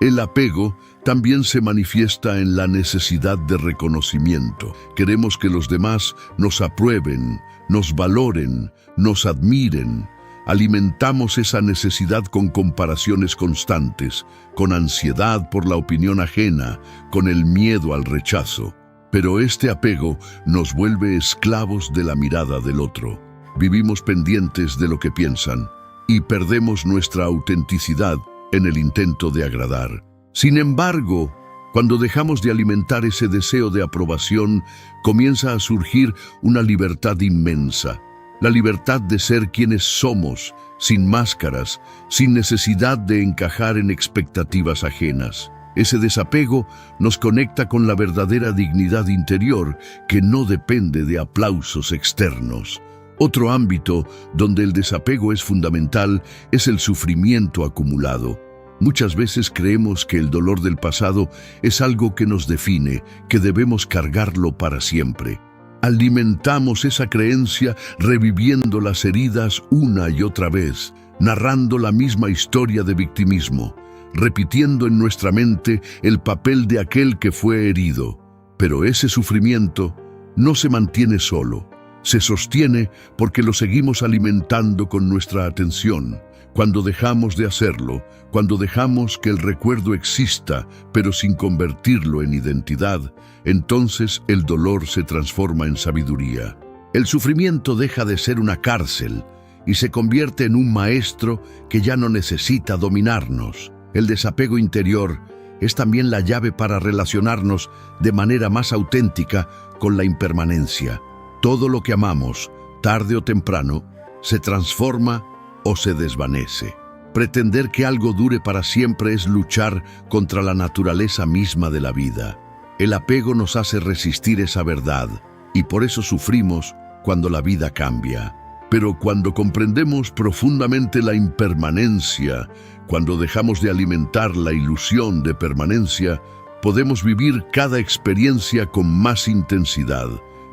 El apego también se manifiesta en la necesidad de reconocimiento. Queremos que los demás nos aprueben, nos valoren, nos admiren. Alimentamos esa necesidad con comparaciones constantes, con ansiedad por la opinión ajena, con el miedo al rechazo. Pero este apego nos vuelve esclavos de la mirada del otro. Vivimos pendientes de lo que piensan y perdemos nuestra autenticidad en el intento de agradar. Sin embargo, cuando dejamos de alimentar ese deseo de aprobación, comienza a surgir una libertad inmensa. La libertad de ser quienes somos, sin máscaras, sin necesidad de encajar en expectativas ajenas. Ese desapego nos conecta con la verdadera dignidad interior que no depende de aplausos externos. Otro ámbito donde el desapego es fundamental es el sufrimiento acumulado. Muchas veces creemos que el dolor del pasado es algo que nos define, que debemos cargarlo para siempre. Alimentamos esa creencia reviviendo las heridas una y otra vez, narrando la misma historia de victimismo, repitiendo en nuestra mente el papel de aquel que fue herido. Pero ese sufrimiento no se mantiene solo, se sostiene porque lo seguimos alimentando con nuestra atención. Cuando dejamos de hacerlo, cuando dejamos que el recuerdo exista, pero sin convertirlo en identidad, entonces el dolor se transforma en sabiduría. El sufrimiento deja de ser una cárcel y se convierte en un maestro que ya no necesita dominarnos. El desapego interior es también la llave para relacionarnos de manera más auténtica con la impermanencia. Todo lo que amamos, tarde o temprano, se transforma o se desvanece. Pretender que algo dure para siempre es luchar contra la naturaleza misma de la vida. El apego nos hace resistir esa verdad y por eso sufrimos cuando la vida cambia. Pero cuando comprendemos profundamente la impermanencia, cuando dejamos de alimentar la ilusión de permanencia, podemos vivir cada experiencia con más intensidad,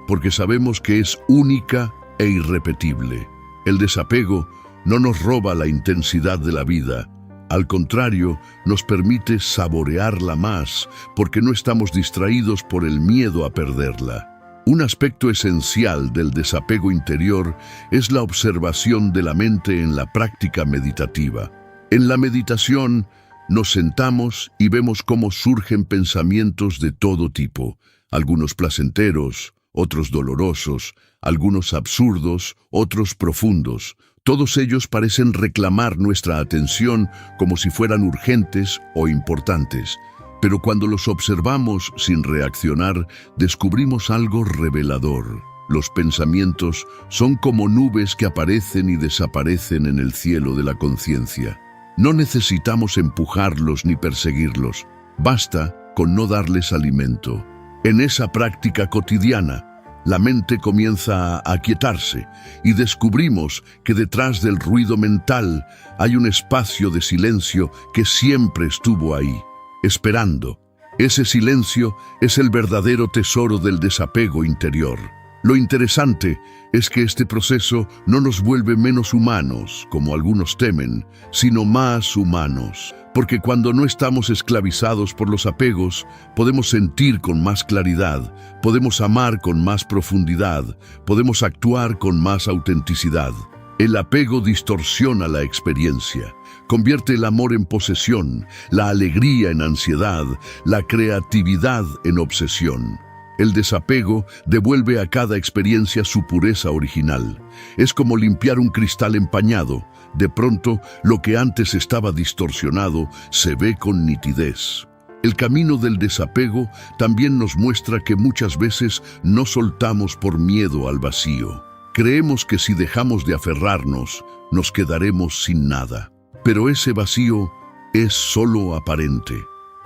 porque sabemos que es única e irrepetible. El desapego no nos roba la intensidad de la vida, al contrario, nos permite saborearla más, porque no estamos distraídos por el miedo a perderla. Un aspecto esencial del desapego interior es la observación de la mente en la práctica meditativa. En la meditación, nos sentamos y vemos cómo surgen pensamientos de todo tipo, algunos placenteros, otros dolorosos, algunos absurdos, otros profundos. Todos ellos parecen reclamar nuestra atención como si fueran urgentes o importantes. Pero cuando los observamos sin reaccionar, descubrimos algo revelador. Los pensamientos son como nubes que aparecen y desaparecen en el cielo de la conciencia. No necesitamos empujarlos ni perseguirlos. Basta con no darles alimento. En esa práctica cotidiana, la mente comienza a aquietarse y descubrimos que detrás del ruido mental hay un espacio de silencio que siempre estuvo ahí, esperando. Ese silencio es el verdadero tesoro del desapego interior. Lo interesante es que este proceso no nos vuelve menos humanos, como algunos temen, sino más humanos. Porque cuando no estamos esclavizados por los apegos, podemos sentir con más claridad, podemos amar con más profundidad, podemos actuar con más autenticidad. El apego distorsiona la experiencia, convierte el amor en posesión, la alegría en ansiedad, la creatividad en obsesión. El desapego devuelve a cada experiencia su pureza original. Es como limpiar un cristal empañado. De pronto, lo que antes estaba distorsionado se ve con nitidez. El camino del desapego también nos muestra que muchas veces no soltamos por miedo al vacío. Creemos que si dejamos de aferrarnos, nos quedaremos sin nada. Pero ese vacío es solo aparente.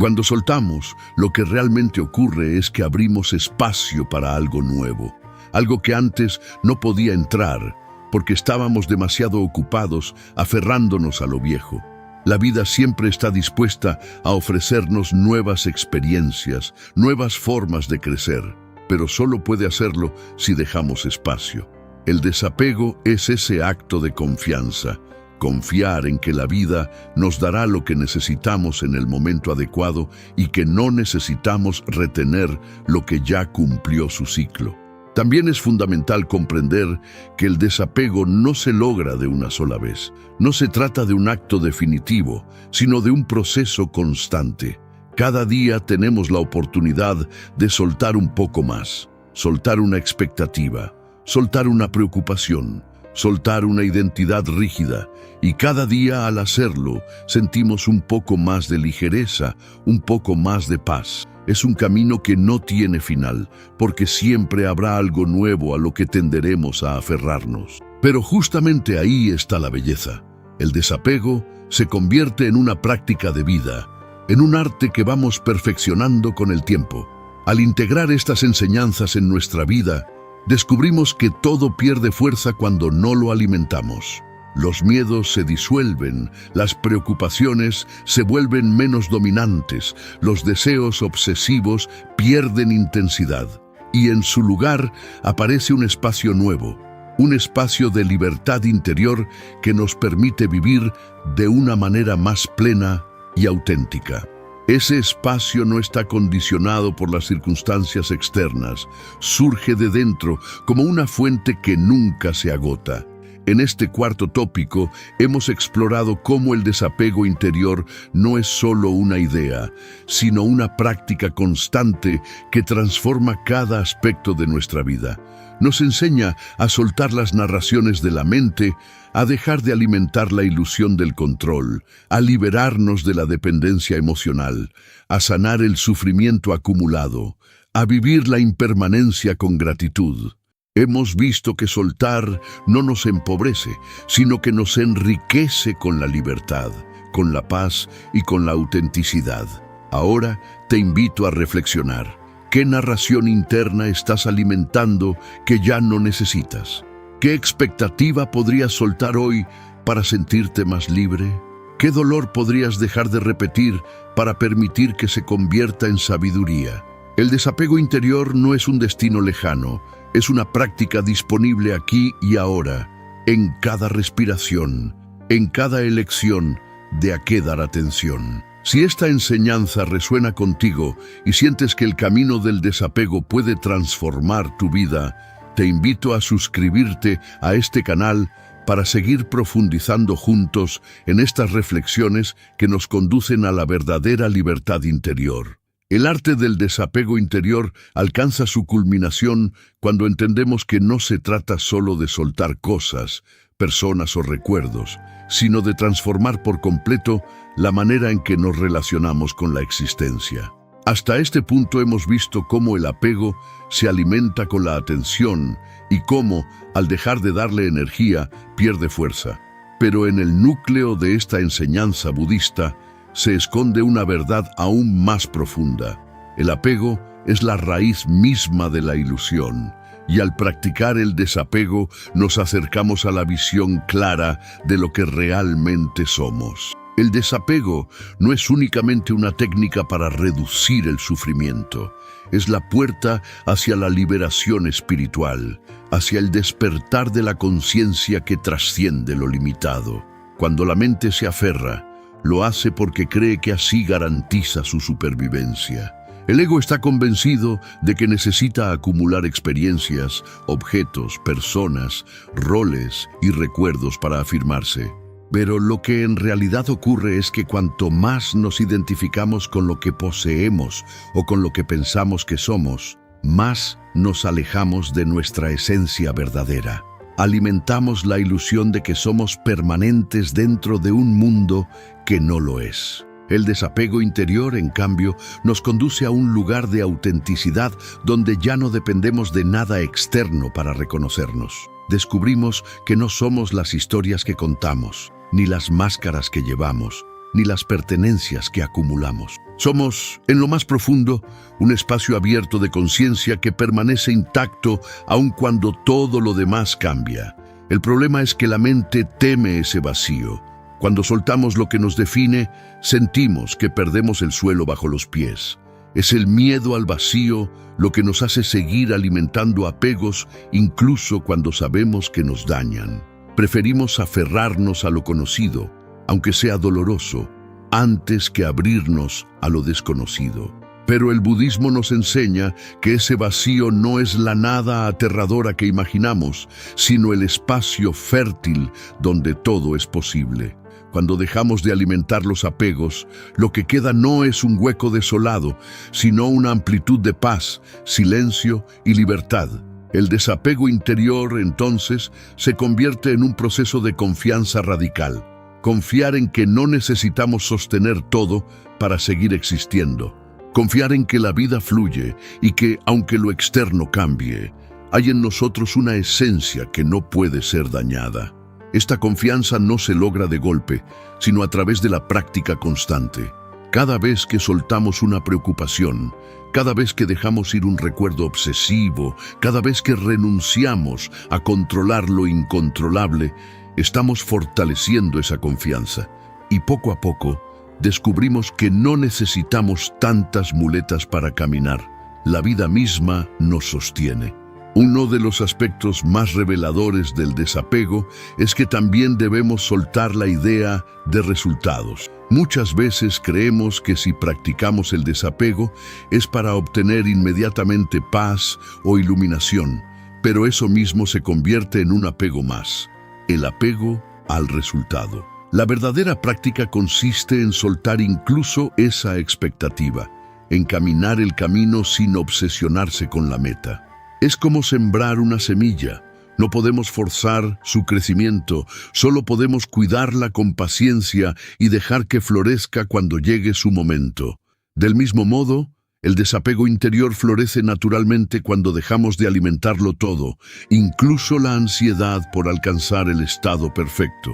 Cuando soltamos, lo que realmente ocurre es que abrimos espacio para algo nuevo, algo que antes no podía entrar, porque estábamos demasiado ocupados aferrándonos a lo viejo. La vida siempre está dispuesta a ofrecernos nuevas experiencias, nuevas formas de crecer, pero solo puede hacerlo si dejamos espacio. El desapego es ese acto de confianza. Confiar en que la vida nos dará lo que necesitamos en el momento adecuado y que no necesitamos retener lo que ya cumplió su ciclo. También es fundamental comprender que el desapego no se logra de una sola vez. No se trata de un acto definitivo, sino de un proceso constante. Cada día tenemos la oportunidad de soltar un poco más, soltar una expectativa, soltar una preocupación, soltar una identidad rígida, y cada día al hacerlo sentimos un poco más de ligereza, un poco más de paz. Es un camino que no tiene final, porque siempre habrá algo nuevo a lo que tenderemos a aferrarnos. Pero justamente ahí está la belleza. El desapego se convierte en una práctica de vida, en un arte que vamos perfeccionando con el tiempo. Al integrar estas enseñanzas en nuestra vida, descubrimos que todo pierde fuerza cuando no lo alimentamos. Los miedos se disuelven, las preocupaciones se vuelven menos dominantes, los deseos obsesivos pierden intensidad. y en su lugar aparece un espacio nuevo, un espacio de libertad interior que nos permite vivir de una manera más plena y auténtica. Ese espacio no está condicionado por las circunstancias externas, surge de dentro como una fuente que nunca se agota. En este cuarto tópico hemos explorado cómo el desapego interior no es solo una idea, sino una práctica constante que transforma cada aspecto de nuestra vida. Nos enseña a soltar las narraciones de la mente, a dejar de alimentar la ilusión del control, a liberarnos de la dependencia emocional, a sanar el sufrimiento acumulado, a vivir la impermanencia con gratitud. Hemos visto que soltar no nos empobrece, sino que nos enriquece con la libertad, con la paz y con la autenticidad. Ahora te invito a reflexionar. ¿Qué narración interna estás alimentando que ya no necesitas? ¿Qué expectativa podrías soltar hoy para sentirte más libre? ¿Qué dolor podrías dejar de repetir para permitir que se convierta en sabiduría? El desapego interior no es un destino lejano, es una práctica disponible aquí y ahora, en cada respiración, en cada elección de a qué dar atención. Si esta enseñanza resuena contigo y sientes que el camino del desapego puede transformar tu vida, te invito a suscribirte a este canal para seguir profundizando juntos en estas reflexiones que nos conducen a la verdadera libertad interior. El arte del desapego interior alcanza su culminación cuando entendemos que no se trata solo de soltar cosas, personas o recuerdos, sino de transformar por completo la manera en que nos relacionamos con la existencia. Hasta este punto hemos visto cómo el apego se alimenta con la atención y cómo, al dejar de darle energía, pierde fuerza. Pero en el núcleo de esta enseñanza budista se esconde una verdad aún más profunda. El apego es la raíz misma de la ilusión, y al practicar el desapego nos acercamos a la visión clara de lo que realmente somos. El desapego no es únicamente una técnica para reducir el sufrimiento, es la puerta hacia la liberación espiritual, hacia el despertar de la conciencia que trasciende lo limitado. Cuando la mente se aferra, lo hace porque cree que así garantiza su supervivencia. El ego está convencido de que necesita acumular experiencias, objetos, personas, roles y recuerdos para afirmarse. Pero lo que en realidad ocurre es que cuanto más nos identificamos con lo que poseemos o con lo que pensamos que somos, más nos alejamos de nuestra esencia verdadera. Alimentamos la ilusión de que somos permanentes dentro de un mundo que no lo es. El desapego interior, en cambio, nos conduce a un lugar de autenticidad donde ya no dependemos de nada externo para reconocernos. Descubrimos que no somos las historias que contamos, ni las máscaras que llevamos, ni las pertenencias que acumulamos. Somos, en lo más profundo, un espacio abierto de conciencia que permanece intacto aun cuando todo lo demás cambia. El problema es que la mente teme ese vacío. Cuando soltamos lo que nos define, sentimos que perdemos el suelo bajo los pies. Es el miedo al vacío lo que nos hace seguir alimentando apegos incluso cuando sabemos que nos dañan. Preferimos aferrarnos a lo conocido, aunque sea doloroso, antes que abrirnos a lo desconocido. Pero el budismo nos enseña que ese vacío no es la nada aterradora que imaginamos, sino el espacio fértil donde todo es posible. Cuando dejamos de alimentar los apegos, lo que queda no es un hueco desolado, sino una amplitud de paz, silencio y libertad. El desapego interior, entonces, se convierte en un proceso de confianza radical. Confiar en que no necesitamos sostener todo para seguir existiendo. Confiar en que la vida fluye y que, aunque lo externo cambie, hay en nosotros una esencia que no puede ser dañada. Esta confianza no se logra de golpe, sino a través de la práctica constante. Cada vez que soltamos una preocupación, cada vez que dejamos ir un recuerdo obsesivo, cada vez que renunciamos a controlar lo incontrolable, estamos fortaleciendo esa confianza. Y poco a poco, descubrimos que no necesitamos tantas muletas para caminar, la vida misma nos sostiene. Uno de los aspectos más reveladores del desapego es que también debemos soltar la idea de resultados. Muchas veces creemos que si practicamos el desapego es para obtener inmediatamente paz o iluminación, pero eso mismo se convierte en un apego más, el apego al resultado. La verdadera práctica consiste en soltar incluso esa expectativa, en caminar el camino sin obsesionarse con la meta. Es como sembrar una semilla. No podemos forzar su crecimiento, solo podemos cuidarla con paciencia y dejar que florezca cuando llegue su momento. Del mismo modo, el desapego interior florece naturalmente cuando dejamos de alimentarlo todo, incluso la ansiedad por alcanzar el estado perfecto.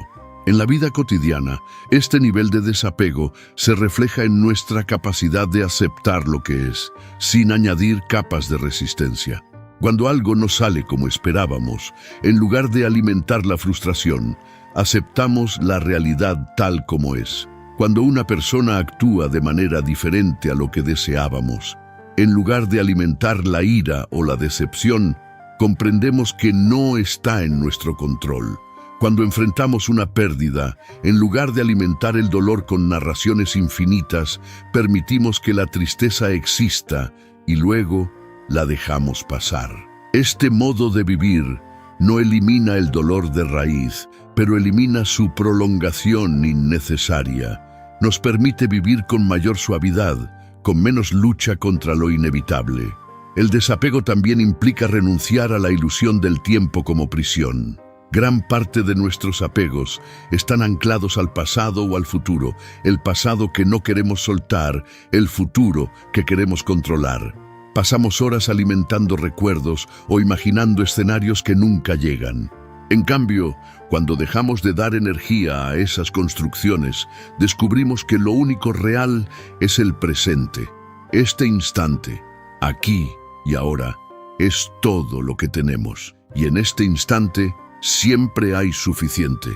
En la vida cotidiana, este nivel de desapego se refleja en nuestra capacidad de aceptar lo que es, sin añadir capas de resistencia. Cuando algo no sale como esperábamos, en lugar de alimentar la frustración, aceptamos la realidad tal como es. Cuando una persona actúa de manera diferente a lo que deseábamos, en lugar de alimentar la ira o la decepción, comprendemos que no está en nuestro control. Cuando enfrentamos una pérdida, en lugar de alimentar el dolor con narraciones infinitas, permitimos que la tristeza exista y luego la dejamos pasar. Este modo de vivir no elimina el dolor de raíz, pero elimina su prolongación innecesaria. Nos permite vivir con mayor suavidad, con menos lucha contra lo inevitable. El desapego también implica renunciar a la ilusión del tiempo como prisión. Gran parte de nuestros apegos están anclados al pasado o al futuro, el pasado que no queremos soltar, el futuro que queremos controlar. Pasamos horas alimentando recuerdos o imaginando escenarios que nunca llegan. En cambio, cuando dejamos de dar energía a esas construcciones, descubrimos que lo único real es el presente. Este instante, aquí y ahora, es todo lo que tenemos. Y en este instante, siempre hay suficiente.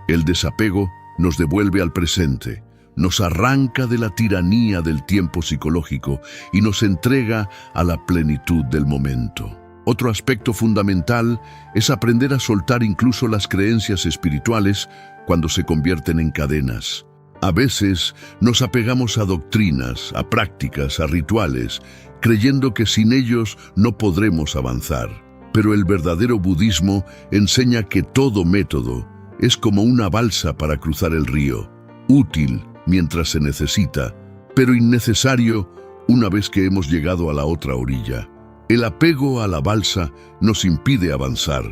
El desapego nos devuelve al presente, nos arranca de la tiranía del tiempo psicológico y nos entrega a la plenitud del momento. Otro aspecto fundamental es aprender a soltar incluso las creencias espirituales cuando se convierten en cadenas. A veces nos apegamos a doctrinas, a prácticas, a rituales, creyendo que sin ellos no podremos avanzar. Pero el verdadero budismo enseña que todo método es como una balsa para cruzar el río, útil mientras se necesita, pero innecesario una vez que hemos llegado a la otra orilla. El apego a la balsa nos impide avanzar.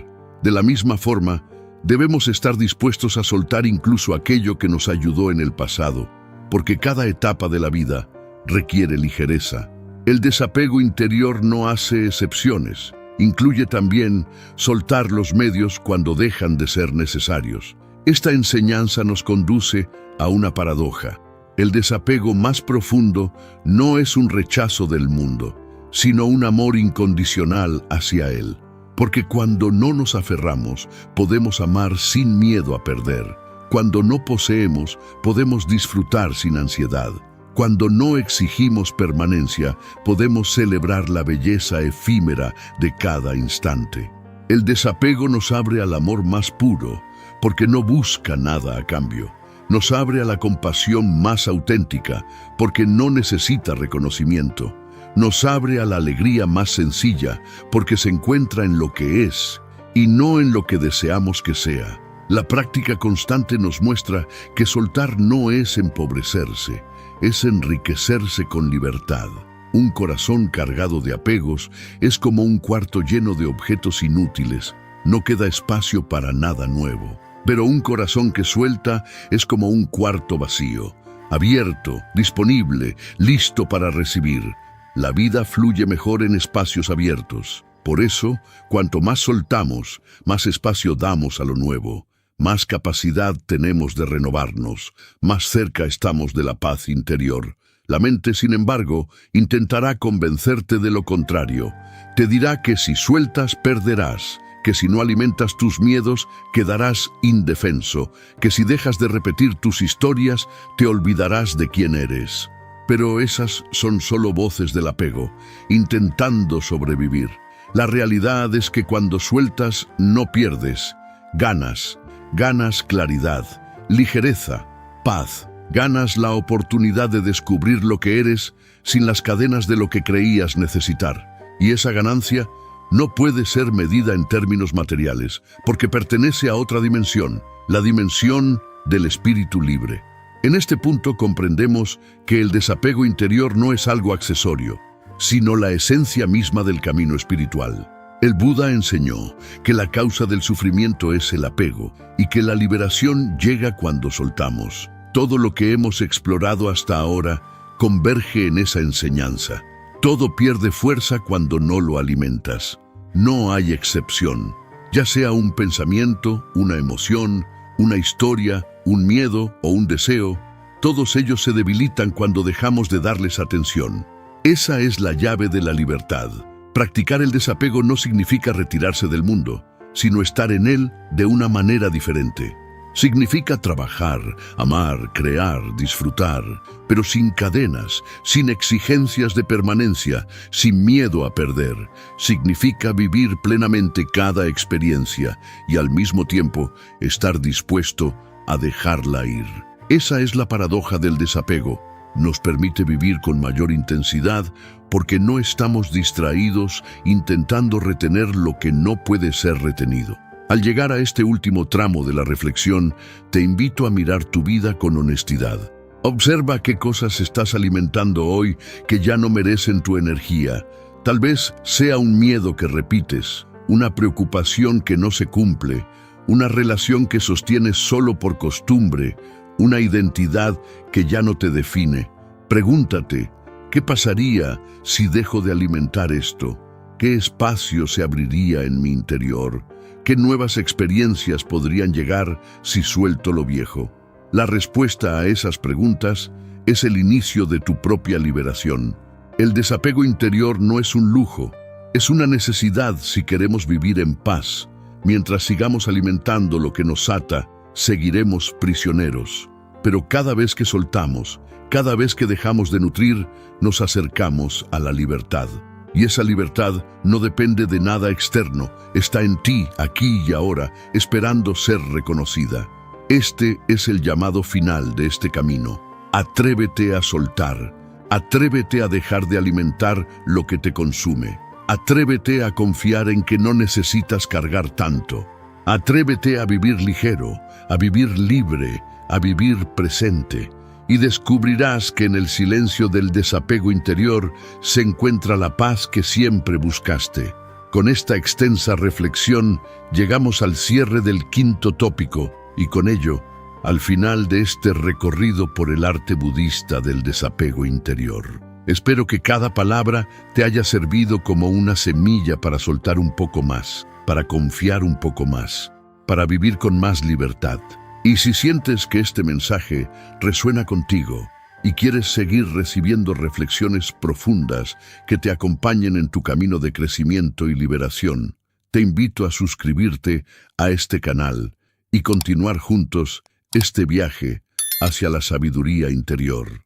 De la misma forma, debemos estar dispuestos a soltar incluso aquello que nos ayudó en el pasado, porque cada etapa de la vida requiere ligereza. El desapego interior no hace excepciones. Incluye también soltar los medios cuando dejan de ser necesarios. Esta enseñanza nos conduce a una paradoja. El desapego más profundo no es un rechazo del mundo, sino un amor incondicional hacia él. Porque cuando no nos aferramos, podemos amar sin miedo a perder. Cuando no poseemos, podemos disfrutar sin ansiedad. Cuando no exigimos permanencia, podemos celebrar la belleza efímera de cada instante. El desapego nos abre al amor más puro, porque no busca nada a cambio. Nos abre a la compasión más auténtica, porque no necesita reconocimiento. Nos abre a la alegría más sencilla, porque se encuentra en lo que es, y no en lo que deseamos que sea. La práctica constante nos muestra que soltar no es empobrecerse, es enriquecerse con libertad. Un corazón cargado de apegos es como un cuarto lleno de objetos inútiles. No queda espacio para nada nuevo. Pero un corazón que suelta es como un cuarto vacío, abierto, disponible, listo para recibir. La vida fluye mejor en espacios abiertos. Por eso, cuanto más soltamos, más espacio damos a lo nuevo. Más capacidad tenemos de renovarnos, más cerca estamos de la paz interior. La mente, sin embargo, intentará convencerte de lo contrario. Te dirá que si sueltas, perderás, que si no alimentas tus miedos, quedarás indefenso, que si dejas de repetir tus historias, te olvidarás de quién eres. Pero esas son solo voces del apego, intentando sobrevivir. La realidad es que cuando sueltas, no pierdes. Ganas claridad, ligereza, paz. Ganas la oportunidad de descubrir lo que eres sin las cadenas de lo que creías necesitar. Y esa ganancia no puede ser medida en términos materiales, porque pertenece a otra dimensión, la dimensión del espíritu libre. En este punto comprendemos que el desapego interior no es algo accesorio, sino la esencia misma del camino espiritual. El Buda enseñó que la causa del sufrimiento es el apego y que la liberación llega cuando soltamos. Todo lo que hemos explorado hasta ahora converge en esa enseñanza. Todo pierde fuerza cuando no lo alimentas. No hay excepción, ya sea un pensamiento, una emoción, una historia, un miedo o un deseo. Todos ellos se debilitan cuando dejamos de darles atención. Esa es la llave de la libertad. Practicar el desapego no significa retirarse del mundo, sino estar en él de una manera diferente. Significa trabajar, amar, crear, disfrutar, pero sin cadenas, sin exigencias de permanencia, sin miedo a perder. Significa vivir plenamente cada experiencia y al mismo tiempo estar dispuesto a dejarla ir. Esa es la paradoja del desapego. Nos permite vivir con mayor intensidad porque no estamos distraídos intentando retener lo que no puede ser retenido. Al llegar a este último tramo de la reflexión, te invito a mirar tu vida con honestidad. Observa qué cosas estás alimentando hoy que ya no merecen tu energía. Tal vez sea un miedo que repites, una preocupación que no se cumple, una relación que sostienes solo por costumbre, una identidad que ya no te define. Pregúntate, ¿qué pasaría si dejo de alimentar esto? ¿Qué espacio se abriría en mi interior? ¿Qué nuevas experiencias podrían llegar si suelto lo viejo? La respuesta a esas preguntas es el inicio de tu propia liberación. El desapego interior no es un lujo, es una necesidad si queremos vivir en paz. Mientras sigamos alimentando lo que nos ata, seguiremos prisioneros. Pero cada vez que soltamos, cada vez que dejamos de nutrir, nos acercamos a la libertad. Y esa libertad no depende de nada externo, está en ti, aquí y ahora, esperando ser reconocida. Este es el llamado final de este camino. Atrévete a soltar, atrévete a dejar de alimentar lo que te consume. Atrévete a confiar en que no necesitas cargar tanto. Atrévete a vivir ligero, a vivir libre, a vivir presente. Y descubrirás que en el silencio del desapego interior se encuentra la paz que siempre buscaste. Con esta extensa reflexión llegamos al cierre del quinto tópico y con ello al final de este recorrido por el arte budista del desapego interior. Espero que cada palabra te haya servido como una semilla para soltar un poco más, para confiar un poco más, para vivir con más libertad. Y si sientes que este mensaje resuena contigo y quieres seguir recibiendo reflexiones profundas que te acompañen en tu camino de crecimiento y liberación, te invito a suscribirte a este canal y continuar juntos este viaje hacia la sabiduría interior.